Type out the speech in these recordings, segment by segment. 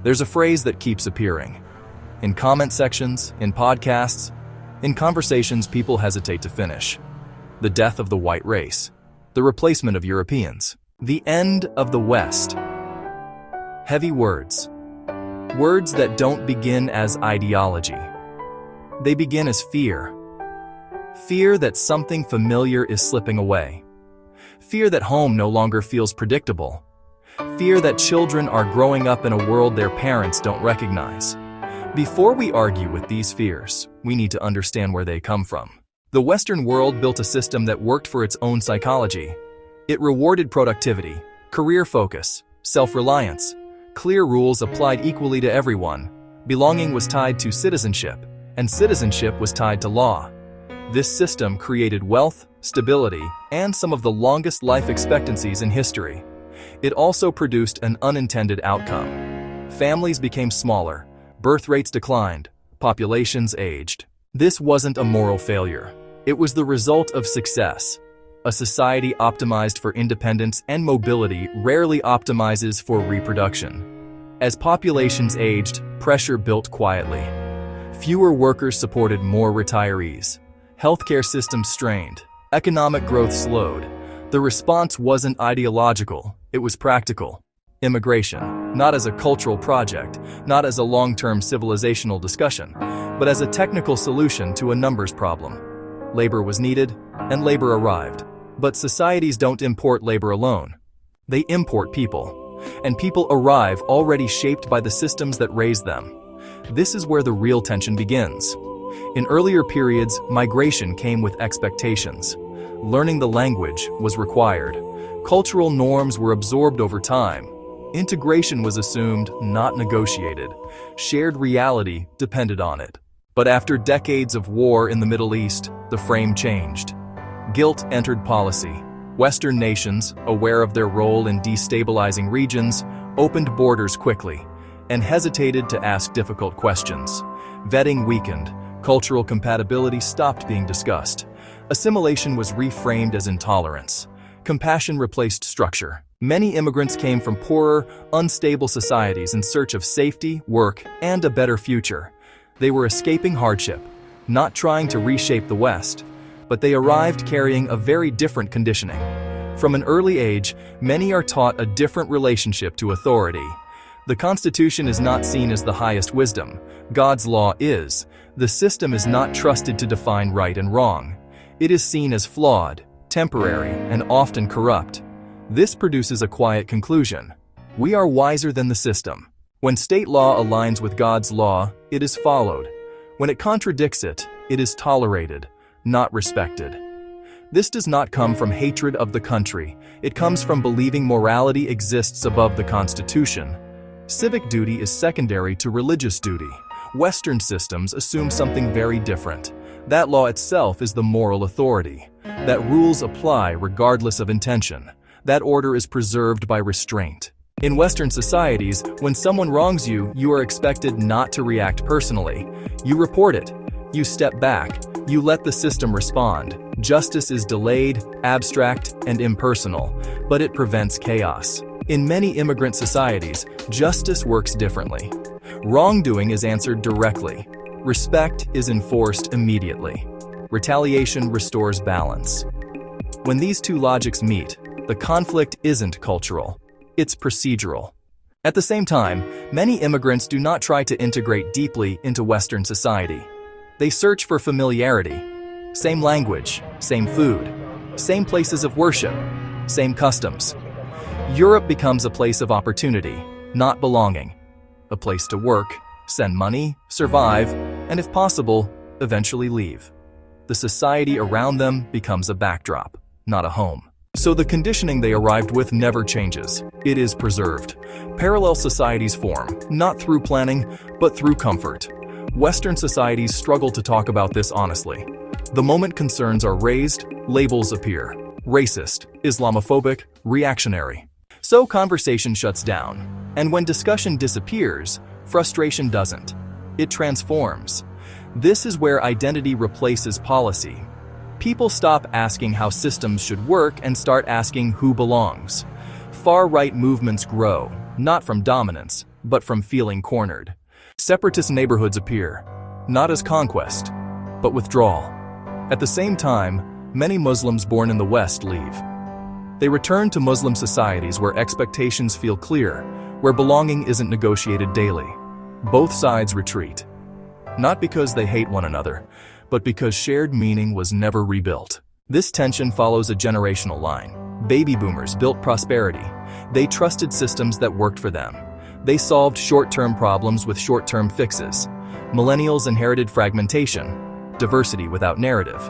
There's a phrase that keeps appearing. In comment sections, in podcasts, in conversations people hesitate to finish. The death of the white race. The replacement of Europeans. The end of the West. Heavy words. Words that don't begin as ideology. They begin as fear. Fear that something familiar is slipping away. Fear that home no longer feels predictable. Fear that children are growing up in a world their parents don't recognize. Before we argue with these fears, we need to understand where they come from. The Western world built a system that worked for its own psychology. It rewarded productivity, career focus, self-reliance. Clear rules applied equally to everyone. Belonging was tied to citizenship, and citizenship was tied to law. This system created wealth, stability, and some of the longest life expectancies in history. It also produced an unintended outcome. Families became smaller, birth rates declined, populations aged. This wasn't a moral failure. It was the result of success. A society optimized for independence and mobility rarely optimizes for reproduction. As populations aged, pressure built quietly. Fewer workers supported more retirees. Healthcare systems strained. Economic growth slowed. The response wasn't ideological, it was practical. Immigration, not as a cultural project, not as a long-term civilizational discussion, but as a technical solution to a numbers problem. Labor was needed, and labor arrived. But societies don't import labor alone. They import people. And people arrive already shaped by the systems that raise them. This is where the real tension begins. In earlier periods, migration came with expectations. Learning the language was required. Cultural norms were absorbed over time. Integration was assumed, not negotiated. Shared reality depended on it. But after decades of war in the Middle East, the frame changed. Guilt entered policy. Western nations, aware of their role in destabilizing regions, opened borders quickly and hesitated to ask difficult questions. Vetting weakened. Cultural compatibility stopped being discussed. Assimilation was reframed as intolerance. Compassion replaced structure. Many immigrants came from poorer, unstable societies in search of safety, work, and a better future. They were escaping hardship, not trying to reshape the West, but they arrived carrying a very different conditioning. From an early age, many are taught a different relationship to authority. The Constitution is not seen as the highest wisdom. God's law is. The system is not trusted to define right and wrong. It is seen as flawed, temporary, and often corrupt. This produces a quiet conclusion. We are wiser than the system. When state law aligns with God's law, it is followed. When it contradicts it, it is tolerated, not respected. This does not come from hatred of the country. It comes from believing morality exists above the Constitution. Civic duty is secondary to religious duty. Western systems assume something very different. That law itself is the moral authority. That rules apply regardless of intention. That order is preserved by restraint. In Western societies, when someone wrongs you, you are expected not to react personally. You report it. You step back. You let the system respond. Justice is delayed, abstract, and impersonal, but it prevents chaos. In many immigrant societies, justice works differently. Wrongdoing is answered directly. Respect is enforced immediately. Retaliation restores balance. When these two logics meet, the conflict isn't cultural, it's procedural. At the same time, many immigrants do not try to integrate deeply into Western society. They search for familiarity. Same language, same food, same places of worship, same customs. Europe becomes a place of opportunity, not belonging. A place to work, send money, survive, and if possible, eventually leave. The society around them becomes a backdrop, not a home. So the conditioning they arrived with never changes. It is preserved. Parallel societies form, not through planning, but through comfort. Western societies struggle to talk about this honestly. The moment concerns are raised, labels appear. Racist, Islamophobic, reactionary. So conversation shuts down. And when discussion disappears, frustration doesn't. It transforms. This is where identity replaces policy. People stop asking how systems should work and start asking who belongs. Far-right movements grow, not from dominance, but from feeling cornered. Separatist neighborhoods appear, not as conquest, but withdrawal. At the same time, many Muslims born in the West leave. They return to Muslim societies where expectations feel clear, where belonging isn't negotiated daily. Both sides retreat, not because they hate one another, but because shared meaning was never rebuilt. This tension follows a generational line. Baby boomers built prosperity. They trusted systems that worked for them. They solved short-term problems with short-term fixes. Millennials inherited fragmentation, diversity without narrative,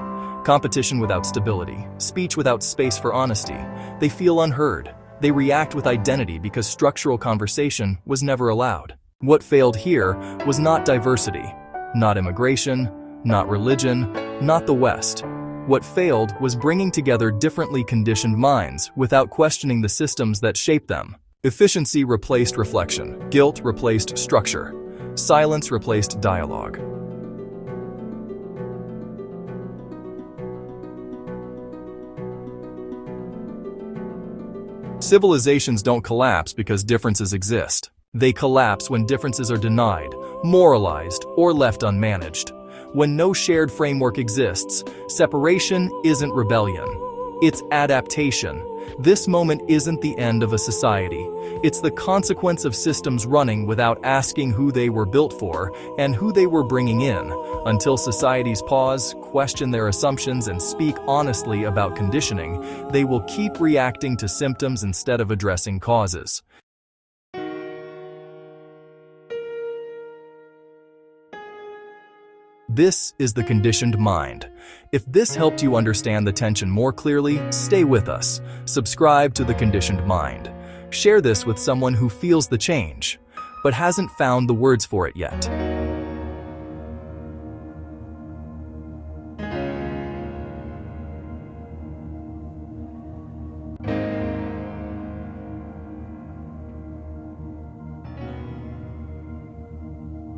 competition without stability, speech without space for honesty. They feel unheard. They react with identity because structural conversation was never allowed. What failed here was not diversity, not immigration, not religion, not the West. What failed was bringing together differently conditioned minds without questioning the systems that shape them. Efficiency replaced reflection. Guilt replaced structure. Silence replaced dialogue. Civilizations don't collapse because differences exist. They collapse when differences are denied, moralized, or left unmanaged. When no shared framework exists, separation isn't rebellion. It's adaptation. This moment isn't the end of a society. It's the consequence of systems running without asking who they were built for and who they were bringing in. Until societies pause, question their assumptions, and speak honestly about conditioning, they will keep reacting to symptoms instead of addressing causes. This is the conditioned mind. If this helped you understand the tension more clearly, stay with us. Subscribe to The Conditioned Mind. Share this with someone who feels the change, but hasn't found the words for it yet.